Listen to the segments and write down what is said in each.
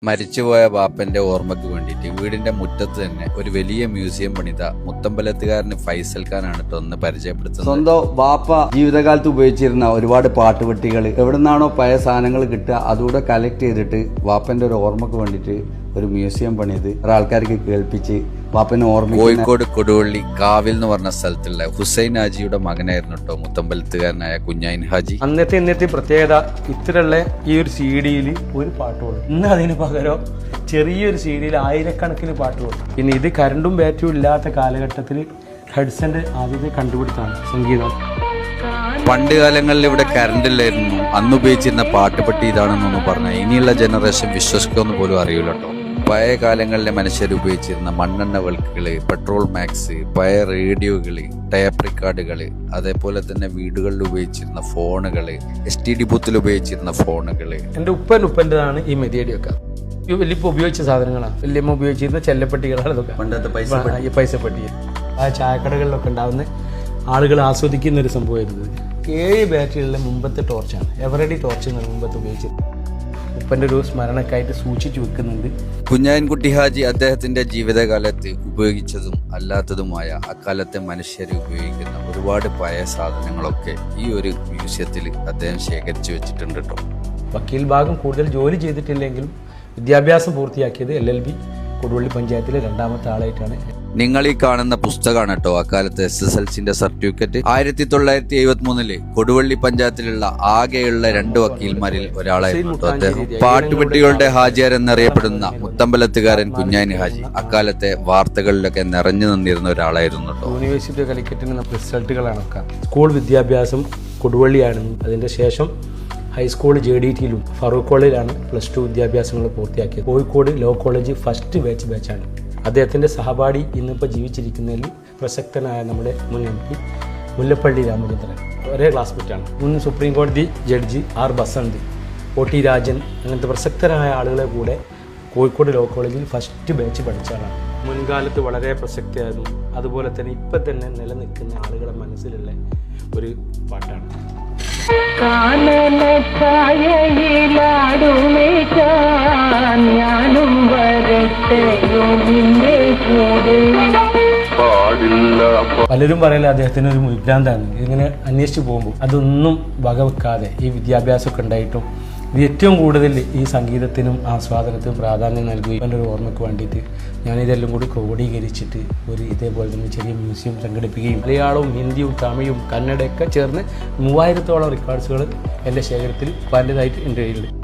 മരിച്ചുപോയ ബാപ്പന്റെ ഓർമ്മയ്ക്ക് വേണ്ടിയിട്ട് വീടിന്റെ മുറ്റത്ത് തന്നെ ഒരു വലിയ മ്യൂസിയം പണിത മുത്തമ്പലത്തുകാരന് ഫൈസൽ ഖാനാണ് ഒന്ന് പരിചയപ്പെടുത്തുന്നത്. സ്വന്തം ബാപ്പ ജീവിതകാലത്ത് ഉപയോഗിച്ചിരുന്ന ഒരുപാട് പാട്ടുപെട്ടികൾ എവിടെ നിന്നാണോ പഴയ സാധനങ്ങൾ കിട്ടുക അതുകൂടെ കളക്ട് ചെയ്തിട്ട് ബാപ്പന്റെ ഒരു ഓർമ്മക്ക് വേണ്ടിയിട്ട് ഒരു മ്യൂസിയം പണിത് ആൾക്കാർക്ക് കേൾപ്പിച്ച് ബാപ്പനെ ഓർമ്മ. കോഴിക്കോട് കൊടുവള്ളി കാവിൽ എന്ന് പറഞ്ഞ സ്ഥലത്തുള്ള ഹുസൈൻ ഹാജിയുടെ മകനായിരുന്നു കേട്ടോ മുത്തമ്പലത്തുകാരനായ കുഞ്ഞായിൻ ഹാജി. ഇന്നത്തെ പ്രത്യേകത ഇത്തരമുള്ള ഈ ഒരു CD-യിൽ ഒരു പാട്ടുള്ളൂ. ഇന്ന് അതിന് പകരം ചെറിയൊരു CD-യിൽ ആയിരക്കണക്കിന് പാട്ടുകൾ. പിന്നെ ഇത് കറണ്ടും ബാറ്ററിയും ഇല്ലാത്ത കാലഘട്ടത്തിൽ ഹഡ്സന്റെ ആദ്യത്തെ കണ്ടുപിടുത്താണ് സംഗീതം. പണ്ട് കാലങ്ങളിൽ ഇവിടെ കറണ്ട് ഇല്ലായിരുന്നു, അന്ന് ഉപയോഗിച്ചിരുന്ന പാട്ടുപെട്ടി ഇതാണെന്നൊന്നും പറഞ്ഞാൽ ഇനിയുള്ള ജനറേഷൻ വിശ്വസിക്കുമെന്ന് പോലും അറിയില്ല കേട്ടോ. പഴയ കാലങ്ങളിലെ മനുഷ്യർ ഉപയോഗിച്ചിരുന്ന മണ്ണെണ്ണ വിളക്കുകള്, പെട്രോൾ മാക്സ്, പഴയ റേഡിയോകള്, ടേപ്പ് റിക്കാർഡുകള്, അതേപോലെ തന്നെ വീടുകളിൽ ഉപയോഗിച്ചിരുന്ന ഫോണുകള്, STD ബൂത്തിൽ ഉപയോഗിച്ചിരുന്ന ഫോണുകള്. എൻ്റെ ഉപ്പൻ്റെതാണ് ഈ മെതിയടിയൊക്കെ. വലിയപ്പോൾ ഉപയോഗിച്ച സാധനങ്ങളാണ്. വല്യമ്മ ഉപയോഗിച്ചിരുന്ന ചെല്ലപ്പെട്ടികളാണ് ഇതൊക്കെ. പണ്ടത്തെ പൈസപ്പെട്ടി ആ ചായക്കടകളിലൊക്കെ ഉണ്ടാവുന്ന ആളുകൾ ആസ്വദിക്കുന്ന ഒരു സംഭവമായിരുന്നു. 7 ബാറ്ററിയുള്ള മുമ്പത്തെ ടോർച്ചാണ്, എവറഡി ടോർച്ച് എന്നാണ് മുമ്പത്തെ ഉപയോഗിച്ചത്. ഉപ്പൻ്റെ ഒരു സ്മരണക്കായിട്ട് സൂക്ഷിച്ചു വെക്കുന്നുണ്ട്. കുഞ്ഞാൻകുട്ടി ഹാജി അദ്ദേഹത്തിന്റെ ജീവിതകാലത്ത് ഉപയോഗിച്ചതും അല്ലാത്തതുമായ അക്കാലത്തെ മനുഷ്യർ ഉപയോഗിക്കുന്ന ഒരുപാട് പഴയ സാധനങ്ങളൊക്കെ ഈ ഒരു മ്യൂസിയത്തിൽ അദ്ദേഹം ശേഖരിച്ചു വെച്ചിട്ടുണ്ട് കേട്ടോ. വക്കീൽ ഭാഗം കൂടുതൽ ജോലി ചെയ്തിട്ടില്ലെങ്കിലും വിദ്യാഭ്യാസം പൂർത്തിയാക്കിയത് LLB കൊടുവള്ളി പഞ്ചായത്തിലെ 2ാമത്തെ ആളായിട്ടാണ്. നിങ്ങൾ ഈ കാണുന്ന പുസ്തകമാണ് കേട്ടോ അക്കാലത്ത് SSLCന്റെ സർട്ടിഫിക്കറ്റ്. 1973 കൊടുവള്ളി പഞ്ചായത്തിലുള്ള ആകെയുള്ള 2 വക്കീൽമാരിൽ ഒരാളായിരുന്നു അദ്ദേഹം. പാട്ടുപെട്ടികളുടെ ഹാജിയാർ എന്നറിയപ്പെടുന്ന മുത്തമ്പലത്തുകാരൻ കുഞ്ഞായിൻ ഹാജി അക്കാലത്തെ വാർത്തകളിലൊക്കെ നിറഞ്ഞു നിന്നിരുന്ന ഒരാളായിരുന്നു കേട്ടോ. യൂണിവേഴ്സിറ്റി കാലിക്കറ്റിന് റിസൾട്ടുകളാണൊക്കെ. സ്കൂൾ വിദ്യാഭ്യാസം കൊടുവള്ളിയാണെന്നും അതിന്റെ ശേഷം ഹൈസ്കൂൾ JDTയിലും ഫറൂഖ് കോളേജിലാണ് +2 വിദ്യാഭ്യാസങ്ങൾ പൂർത്തിയാക്കിയത്. കോഴിക്കോട് ലോ കോളേജ് ഫസ്റ്റ് ബാച്ചാണ്. അദ്ദേഹത്തിൻ്റെ സഹപാഠി ഇന്നിപ്പോൾ ജീവിച്ചിരിക്കുന്നതിൽ പ്രസക്തനായ നമ്മുടെ മുൻ MP മുല്ലപ്പള്ളി രാമചന്ദ്രൻ ഒരേ ക്ലാസ്മേറ്റാണ്. മുൻ സുപ്രീം കോടതി judge R Basant, OT Rajan, അങ്ങനത്തെ പ്രസക്തരായ ആളുകളെ കൂടെ കോഴിക്കോട് ലോ കോളേജിൽ ഫസ്റ്റ് ബാച്ച് പഠിച്ച ആളാണ്. മുൻകാലത്ത് വളരെ പ്രസക്തിയായിരുന്നു. അതുപോലെ തന്നെ ഇപ്പം തന്നെ നിലനിൽക്കുന്ന ആളുകളുടെ മനസ്സിലുള്ള ഒരു പാട്ടാണ്. പലരും പറയല അദ്ദേഹത്തിന് ഒരു വിഭ്രാന്താണ്. ഇങ്ങനെ അന്വേഷിച്ച് പോകുമ്പോൾ അതൊന്നും വകവെക്കാതെ ഈ വിദ്യാഭ്യാസമൊക്കെ ഉണ്ടായിട്ടും ഇത് ഏറ്റവും കൂടുതൽ ഈ സംഗീതത്തിനും ആസ്വാദനത്തിനും പ്രാധാന്യം നൽകുകയും എൻ്റെ ഒരു ഓർമ്മയ്ക്ക് വേണ്ടിയിട്ട് ഞാനിതെല്ലാം കൂടി ക്രോഡീകരിച്ചിട്ട് ഒരു ഇതേപോലെ തന്നെ ചെറിയ മ്യൂസിയം സംഘടിപ്പിക്കുകയും മലയാളവും ഹിന്ദിയും തമിഴും കന്നഡയൊക്കെ ചേർന്ന് 3000-ഓളം റെക്കോർഡ്സുകൾ എൻ്റെ ശേഖരത്തിൽ പലതായിട്ട് എൻ്റെ കയ്യിലുണ്ട്.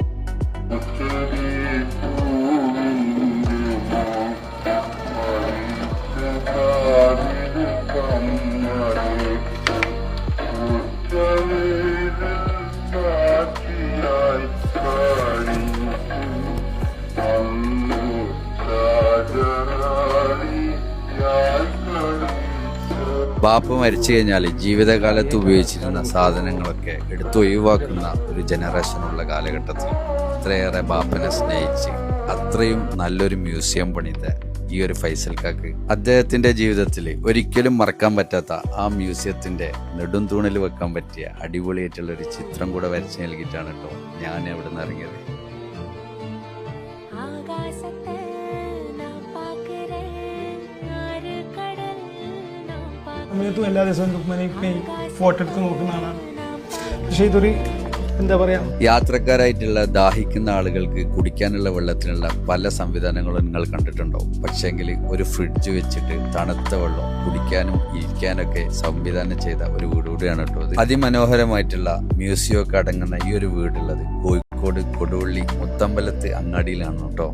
ബാപ്പ മരിച്ചു കഴിഞ്ഞാൽ ജീവിതകാലത്ത് ഉപയോഗിച്ചിരുന്ന സാധനങ്ങളൊക്കെ എടുത്തു ഒഴിവാക്കുന്ന ഒരു ജനറേഷനുള്ള കാലഘട്ടത്തിൽ ഇത്രയേറെ ബാപ്പനെ സ്നേഹിച്ച് അത്രയും നല്ലൊരു മ്യൂസിയം പണിത ഈ ഒരു ഫൈസൽ ഖാക്ക് അദ്ദേഹത്തിന്റെ ജീവിതത്തിൽ ഒരിക്കലും മറക്കാൻ പറ്റാത്ത ആ മ്യൂസിയത്തിന്റെ നെടുംതൂണിൽ വെക്കാൻ പറ്റിയ അടിപൊളിയായിട്ടുള്ള ഒരു ചിത്രം കൂടെ വരച്ചു നൽകിയിട്ടാണ് കേട്ടോ ഞാൻ അവിടെ നിന്ന് ഇറങ്ങിയത്. സമയത്തും എല്ലാ ദിവസവും ഫോട്ടോ എടുത്ത് നോക്കുന്നതാണ്. പക്ഷേ ഇതൊരു എന്താ പറയാ, യാത്രക്കാരായിട്ടുള്ള ദാഹിക്കുന്ന ആളുകൾക്ക് കുടിക്കാനുള്ള വെള്ളത്തിനുള്ള പല സംവിധാനങ്ങളും നിങ്ങൾ കണ്ടിട്ടുണ്ടാവും. പക്ഷേങ്കിൽ ഒരു ഫ്രിഡ്ജ് വെച്ചിട്ട് തണുത്ത വെള്ളം കുടിക്കാനും ഇരിക്കാനൊക്കെ സംവിധാനം ചെയ്ത ഒരു വീട് കൂടിയാണ് കേട്ടോ. അതിമനോഹരമായിട്ടുള്ള മ്യൂസിയം ഒക്കെ അടങ്ങുന്ന ഈ ഒരു വീടുള്ളത് കോഴിക്കോട് കൊടുവള്ളി മുത്തമ്പലത്ത് അങ്ങാടിയിലാണ് കേട്ടോ.